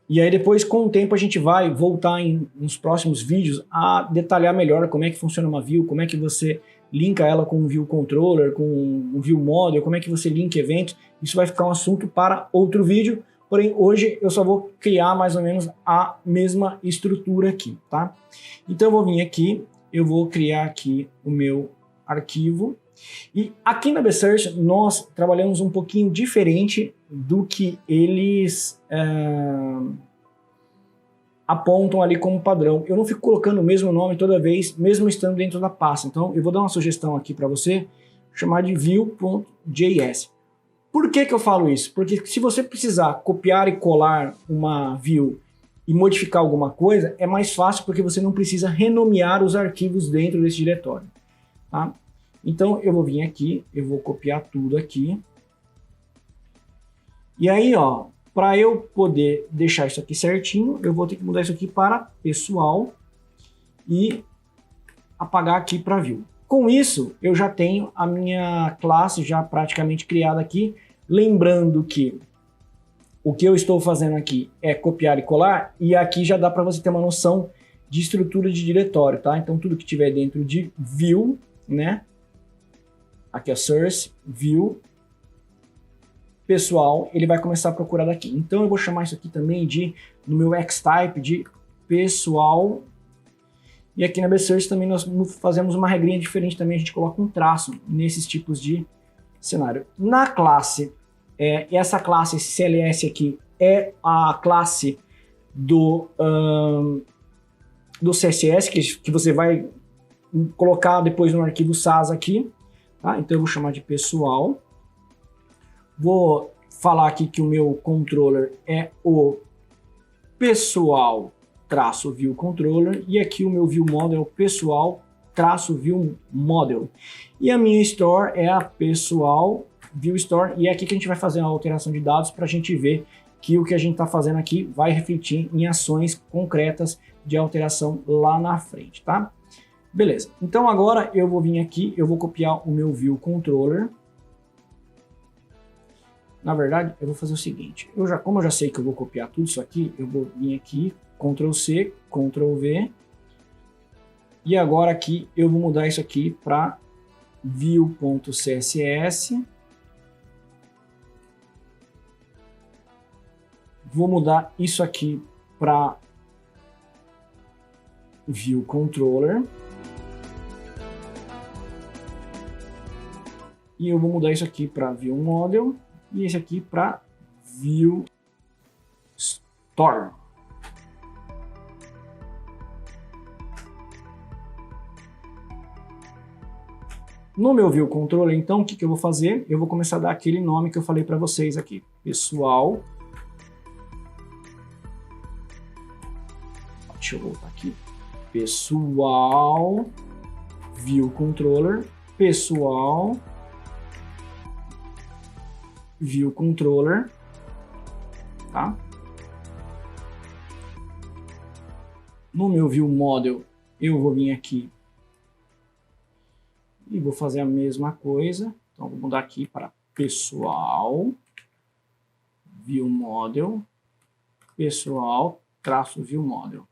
E aí depois, com o tempo, a gente vai voltar nos próximos vídeos a detalhar melhor como é que funciona uma view, como é que você linka ela com um view controller, com um view model, como é que você linka eventos. Isso vai ficar um assunto para outro vídeo, porém hoje eu só vou criar mais ou menos a mesma estrutura aqui, tá? Então eu vou vir aqui, eu vou criar aqui o meu arquivo. E aqui na Bsearch nós trabalhamos um pouquinho diferente do que eles apontam ali como padrão. Eu não fico colocando o mesmo nome toda vez, mesmo estando dentro da pasta. Então eu vou dar uma sugestão aqui para você, chamar de view.js. Por que eu falo isso? Porque se você precisar copiar e colar uma view e modificar alguma coisa, é mais fácil porque você não precisa renomear os arquivos dentro desse diretório, tá? Então eu vou vir aqui, eu vou copiar tudo aqui. E aí, ó, para eu poder deixar isso aqui certinho, eu vou ter que mudar isso aqui para pessoal e apagar aqui para view. Com isso, eu já tenho a minha classe já praticamente criada aqui. Lembrando que o que eu estou fazendo aqui é copiar e colar, e aqui já dá para você ter uma noção de estrutura de diretório, tá? Então tudo que tiver dentro de view, né? Aqui é source, view, pessoal, ele vai começar a procurar daqui. Então eu vou chamar isso aqui também de, no meu xtype, de pessoal. E aqui na Bsearch também nós fazemos uma regrinha diferente também, a gente coloca um traço nesses tipos de cenário. Na classe, essa classe, esse CLS aqui, é a classe do CSS, que você vai colocar depois no arquivo SAS aqui. Tá? Então eu vou chamar de pessoal. Vou falar aqui que o meu controller é o pessoal-view controller, e aqui o meu view model é o pessoal-view model. E a minha store é a pessoal view store, e é aqui que a gente vai fazer uma alteração de dados para a gente ver que o que a gente está fazendo aqui vai refletir em ações concretas de alteração lá na frente, tá? Beleza, então agora eu vou vir aqui, eu vou copiar o meu view controller. Na verdade, eu vou fazer o seguinte, como eu já sei que eu vou copiar tudo isso aqui, eu vou vir aqui, Ctrl C, Ctrl V, e agora aqui eu vou mudar isso aqui para view.css, vou mudar isso aqui para view controller, e eu vou mudar isso aqui para view model, e esse aqui para view store. No meu view controller, então, o que eu vou fazer? Eu vou começar a dar aquele nome que eu falei para vocês aqui, pessoal. Deixa eu voltar aqui. Pessoal view controller, pessoal view controller, tá? No meu view model, eu vou vir aqui e vou fazer a mesma coisa. Então, vou mudar aqui para pessoal view model, pessoal view model.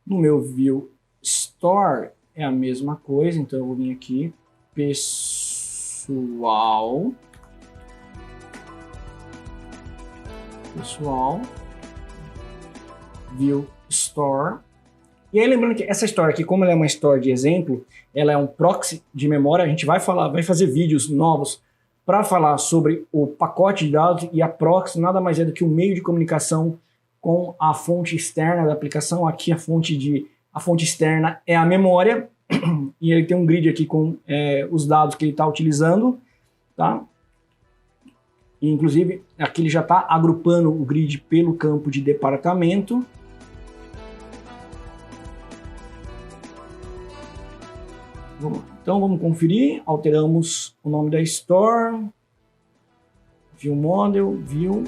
No meu view store é a mesma coisa, então eu vou vir aqui pessoal view store, E aí lembrando que essa store aqui, como ela é uma store de exemplo, ela é um proxy de memória, a gente vai fazer vídeos novos para falar sobre o pacote de dados, e a proxy nada mais é do que um meio de comunicação com a fonte externa da aplicação. Aqui a fonte externa é a memória, e ele tem um grid aqui com os dados que ele está utilizando, tá? E, inclusive, aqui ele já está agrupando o grid pelo campo de departamento. Então vamos conferir, alteramos o nome da store, view model, view.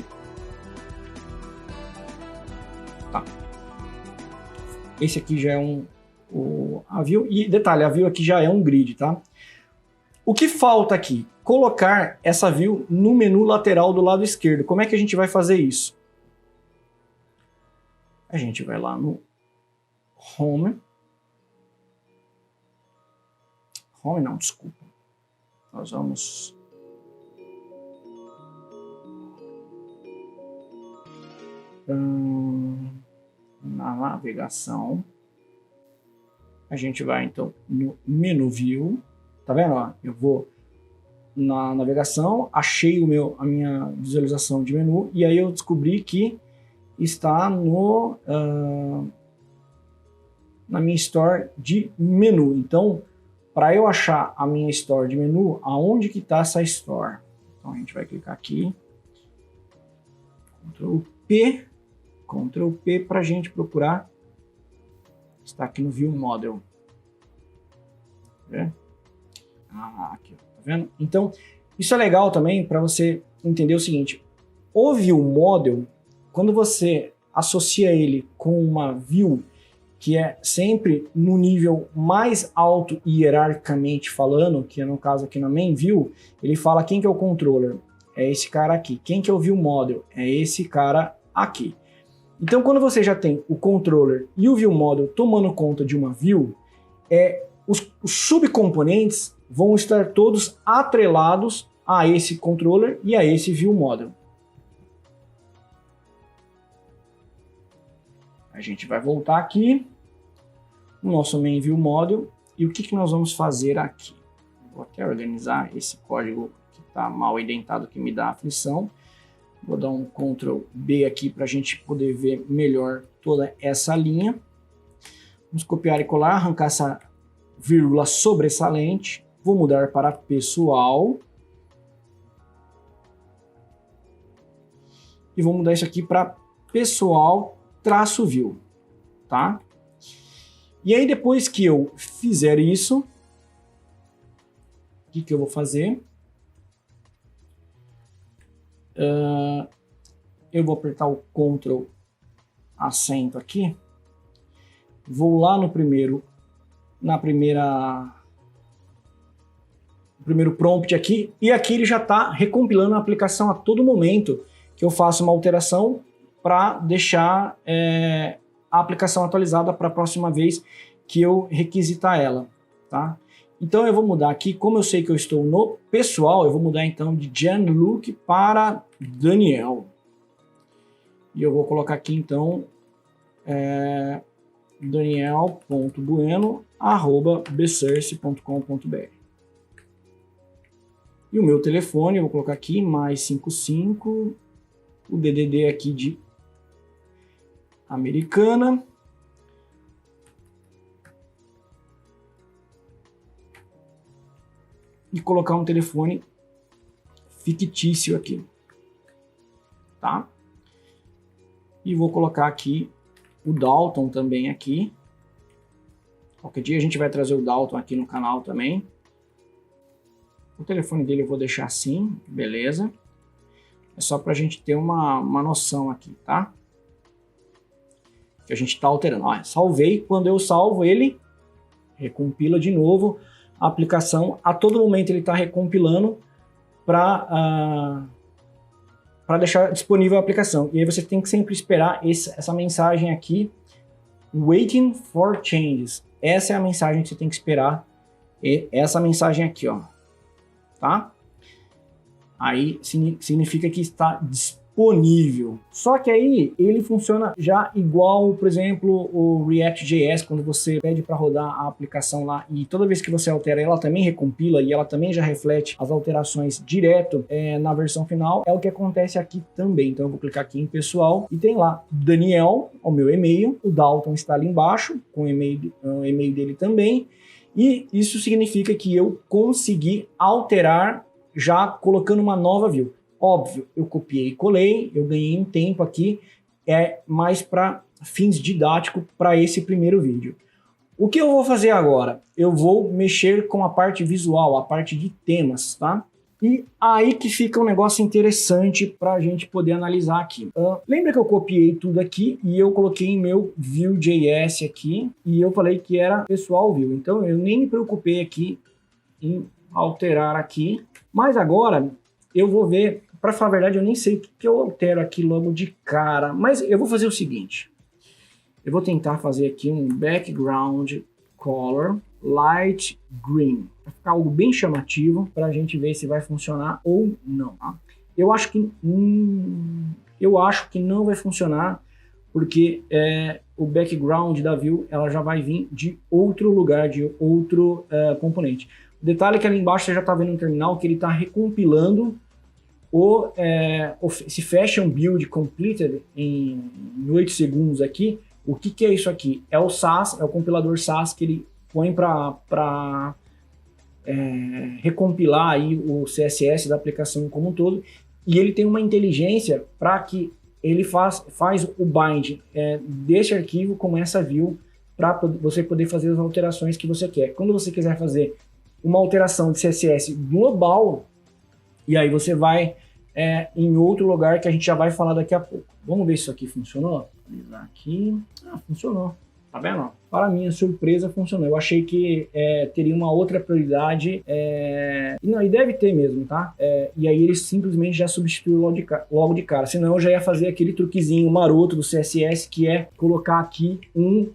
Tá. Esse aqui já é a view, e detalhe, a view aqui já é um grid, tá? O que falta aqui? Colocar essa view no menu lateral do lado esquerdo. Como é que a gente vai fazer isso? A gente vai lá no Home. Home não, desculpa. Nós vamos... na navegação. A gente vai então no menu View. Tá vendo? Ó, eu vou na navegação, achei a minha visualização de menu, e aí eu descobri que está na minha store de menu. Então, para eu achar a minha store de menu, aonde que está essa store? Então a gente vai clicar aqui, Ctrl P para a gente procurar. Está aqui no View Model. Aqui, ó, tá vendo? Então, isso é legal também para você entender o seguinte: o View Model, quando você associa ele com uma view que é sempre no nível mais alto hierarquicamente falando, que é no caso aqui na Main View, ele fala quem que é o controller, é esse cara aqui. Quem que é o View Model, é esse cara aqui. Então, quando você já tem o controller e o View Model tomando conta de uma view, os subcomponentes vão estar todos atrelados a esse controller e a esse View Model. A gente vai voltar aqui no nosso Main View Model, e o que nós vamos fazer aqui? Vou até organizar esse código que está mal indentado, que me dá aflição. Vou dar um Ctrl B aqui para a gente poder ver melhor toda essa linha. Vamos copiar e colar, arrancar essa vírgula sobressalente. Vou mudar para pessoal. E vou mudar isso aqui para pessoal-view, tá? E aí, depois que eu fizer isso, o que eu vou fazer? Eu vou apertar o Ctrl acento aqui, vou lá no primeiro prompt aqui, e aqui ele já está recompilando a aplicação a todo momento que eu faço uma alteração para deixar a aplicação atualizada para a próxima vez que eu requisitar ela, tá? Então eu vou mudar aqui, como eu sei que eu estou no pessoal, eu vou mudar então de Gianluca para Daniel. E eu vou colocar aqui então daniel.bueno@bsource.com.br. E o meu telefone, eu vou colocar aqui, mais 55, o DDD aqui de Americana. E colocar um telefone fictício aqui, tá? E vou colocar aqui o Dalton também aqui. Qualquer dia a gente vai trazer o Dalton aqui no canal também. O telefone dele eu vou deixar assim, beleza? É só para a gente ter uma noção aqui, tá? Que a gente está alterando. Ó, salvei, quando eu salvo ele, recompila de novo a aplicação. A todo momento ele está recompilando para deixar disponível a aplicação. E aí você tem que sempre esperar essa mensagem aqui, Waiting for Changes. Essa é a mensagem que você tem que esperar. Essa mensagem aqui, ó, tá? Aí significa que está disponível disponível. Só que aí ele funciona já igual, por exemplo, o React.js, quando você pede para rodar a aplicação lá e toda vez que você altera, ela também recompila e ela também já reflete as alterações direto na versão final. É o que acontece aqui também. Então eu vou clicar aqui em pessoal e tem lá Daniel, o meu e-mail, o Dalton está ali embaixo com o e-mail dele também. E isso significa que eu consegui alterar já colocando uma nova view. Óbvio, eu copiei e colei, eu ganhei um tempo aqui, mais para fins didáticos para esse primeiro vídeo. O que eu vou fazer agora? Eu vou mexer com a parte visual, a parte de temas, tá? E aí que fica um negócio interessante para a gente poder analisar aqui. Lembra que eu copiei tudo aqui e eu coloquei em meu Vue.js aqui e eu falei que era pessoal Vue. Então eu nem me preocupei aqui em alterar aqui. Mas agora eu vou ver, para falar a verdade, eu nem sei o que eu altero aqui logo de cara. Mas eu vou fazer o seguinte. Eu vou tentar fazer aqui um background color light green. Vai ficar algo bem chamativo para a gente ver se vai funcionar ou não. Tá? Eu acho que não vai funcionar porque o background da view ela já vai vir de outro lugar, de outro componente. O detalhe é que ali embaixo você já está vendo no terminal que ele está recompilando esse fashion build completed em 8 segundos aqui. O que é isso aqui? É o Sass, é o compilador Sass que ele põe para recompilar aí o CSS da aplicação como um todo, e ele tem uma inteligência para que ele faz o bind desse arquivo com essa view para você poder fazer as alterações que você quer. Quando você quiser fazer uma alteração de CSS global, e aí você vai em outro lugar que a gente já vai falar daqui a pouco. Vamos ver se isso aqui funcionou? Vou aqui. Funcionou. Tá vendo? Para minha surpresa, funcionou. Eu achei que teria uma outra prioridade. E deve ter mesmo, tá? E aí ele simplesmente já substituiu logo de cara. Senão eu já ia fazer aquele truquezinho maroto do CSS, que é colocar aqui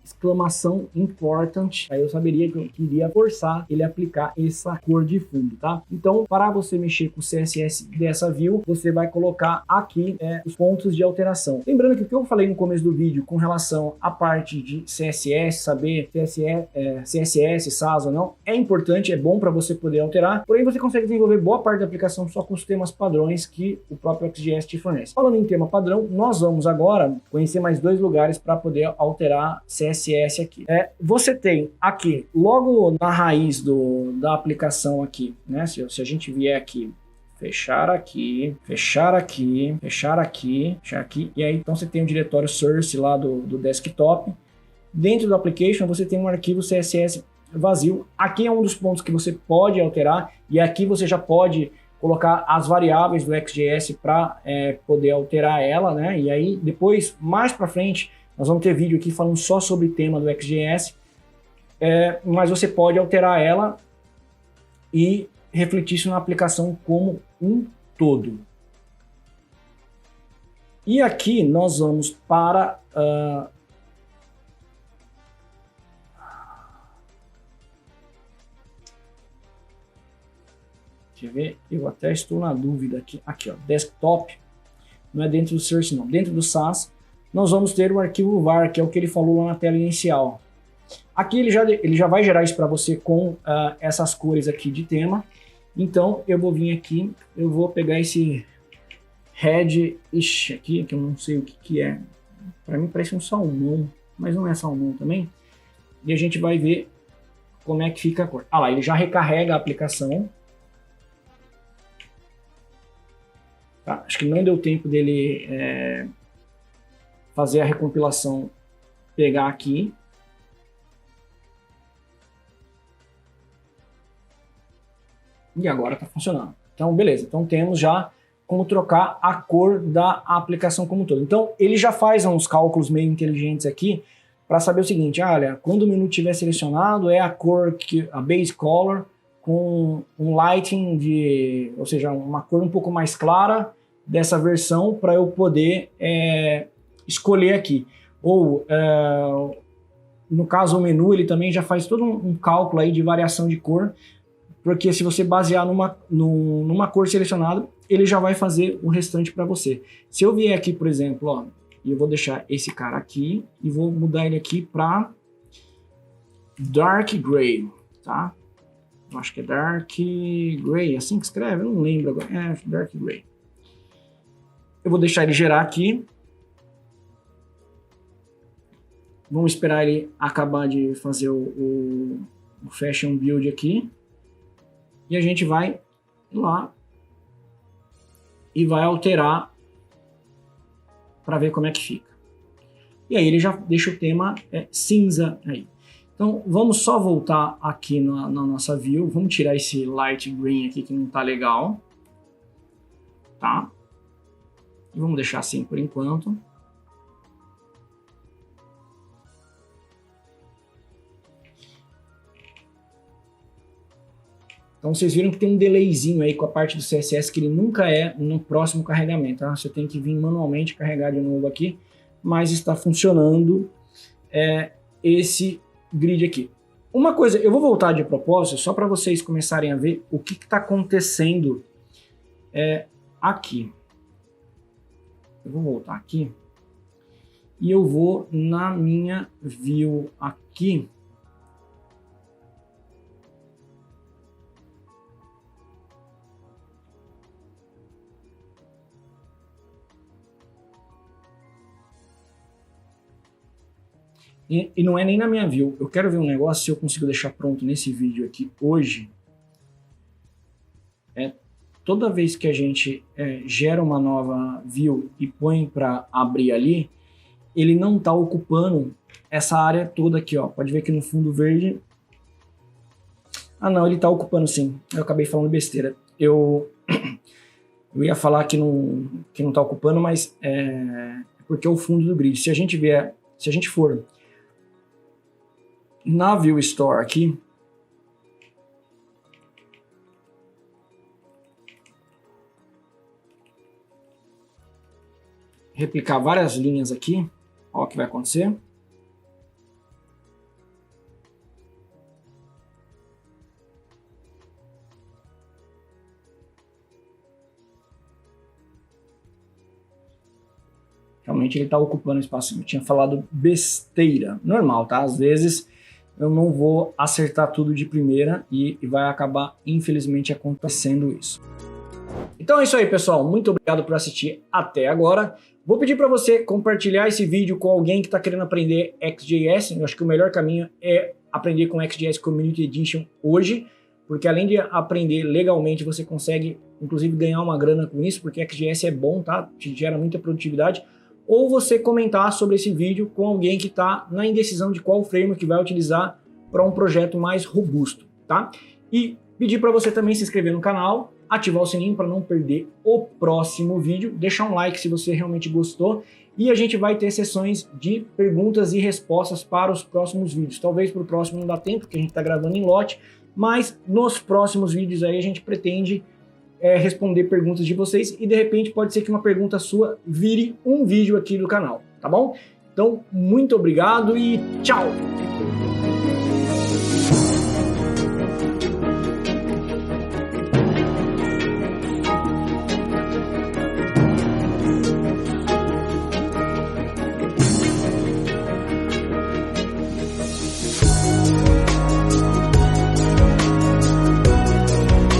exclamação important. Aí eu saberia que eu queria forçar ele a aplicar essa cor de fundo, tá? Então, para você mexer com o CSS dessa view, você vai colocar aqui os pontos de alteração. Lembrando que o que eu falei no começo do vídeo com relação à parte de CSS, saber CSS, SAS ou não, é importante, é bom para você poder alterar, porém você consegue desenvolver boa parte da aplicação só com os temas padrões que o próprio XJS te fornece. Falando em tema padrão, nós vamos agora conhecer mais 2 lugares para poder alterar CSS aqui. Você tem aqui, logo na raiz da aplicação aqui, né? Se a gente vier aqui, fechar aqui, fechar aqui, fechar aqui, fechar aqui, e aí então você tem o diretório source lá do desktop. Dentro do application você tem um arquivo CSS vazio. Aqui é um dos pontos que você pode alterar e aqui você já pode colocar as variáveis do XJS para poder alterar ela, né? E aí depois, mais para frente, nós vamos ter vídeo aqui falando só sobre o tema do XJS, mas você pode alterar ela e refletir isso na aplicação como um todo. E aqui nós vamos para deixa eu ver, eu até estou na dúvida aqui. Aqui, ó, desktop, não é dentro do source não, dentro do SAS, nós vamos ter o arquivo var, que é o que ele falou lá na tela inicial. Aqui ele já vai gerar isso para você com essas cores aqui de tema. Então eu vou vir aqui, eu vou pegar esse red-ish aqui, que eu não sei o que é. Para mim parece um salmão, mas não é salmão também. E a gente vai ver como é que fica a cor. Ah lá, ele já recarrega a aplicação. Tá? Acho que não deu tempo dele fazer a recompilação, pegar aqui. E agora está funcionando. Então, beleza. Então, temos já como trocar a cor da aplicação como um todo. Então, ele já faz uns cálculos meio inteligentes aqui para saber o seguinte, olha, quando o menu estiver selecionado, é a cor, a base color, com um lighting ou seja, uma cor um pouco mais clara dessa versão para eu poder escolher aqui. Ou, no caso, o menu, ele também já faz todo um cálculo aí de variação de cor porque se você basear numa cor selecionada, ele já vai fazer o restante para você. Se eu vier aqui, por exemplo, ó, e eu vou deixar esse cara aqui e vou mudar ele aqui para Dark Gray, tá? Eu acho que é Dark Gray, assim que escreve, eu não lembro agora. É, Dark Gray. Eu vou deixar ele gerar aqui. Vamos esperar ele acabar de fazer o Fashion Build aqui. E a gente vai lá e vai alterar para ver como é que fica. E aí ele já deixa o tema cinza aí. Então vamos só voltar aqui na nossa view. Vamos tirar esse light green aqui que não tá legal. Tá? E vamos deixar assim por enquanto. Então vocês viram que tem um delayzinho aí com a parte do CSS que ele nunca é no próximo carregamento, tá? Você tem que vir manualmente carregar de novo aqui, mas está funcionando esse grid aqui. Uma coisa, eu vou voltar de propósito só para vocês começarem a ver o que está acontecendo aqui. Eu vou voltar aqui e eu vou na minha view aqui. E não é nem na minha view. Eu quero ver um negócio, se eu consigo deixar pronto nesse vídeo aqui hoje. Toda vez que a gente gera uma nova view e põe para abrir ali, ele não está ocupando essa área toda aqui, ó. Pode ver que no fundo verde... Ah não, ele está ocupando sim. Eu acabei falando besteira. Eu ia falar que não está ocupando, mas porque é o fundo do grid. Se a gente for na View Store aqui, replicar várias linhas aqui, ó o que vai acontecer. Realmente ele está ocupando espaço. Eu tinha falado besteira. Normal, tá? Às vezes eu não vou acertar tudo de primeira e vai acabar, infelizmente, acontecendo isso. Então é isso aí, pessoal. Muito obrigado por assistir até agora. Vou pedir para você compartilhar esse vídeo com alguém que está querendo aprender XJS. Eu acho que o melhor caminho é aprender com XJS Community Edition hoje, porque além de aprender legalmente, você consegue, inclusive, ganhar uma grana com isso, porque XJS é bom, tá? Te gera muita produtividade. Ou você comentar sobre esse vídeo com alguém que está na indecisão de qual framework vai utilizar para um projeto mais robusto, tá? E pedir para você também se inscrever no canal, ativar o sininho para não perder o próximo vídeo, deixar um like se você realmente gostou, e a gente vai ter sessões de perguntas e respostas para os próximos vídeos. Talvez para o próximo não dá tempo, porque a gente está gravando em lote, mas nos próximos vídeos aí a gente pretende responder perguntas de vocês e de repente pode ser que uma pergunta sua vire um vídeo aqui do canal, tá bom? Então, muito obrigado e tchau!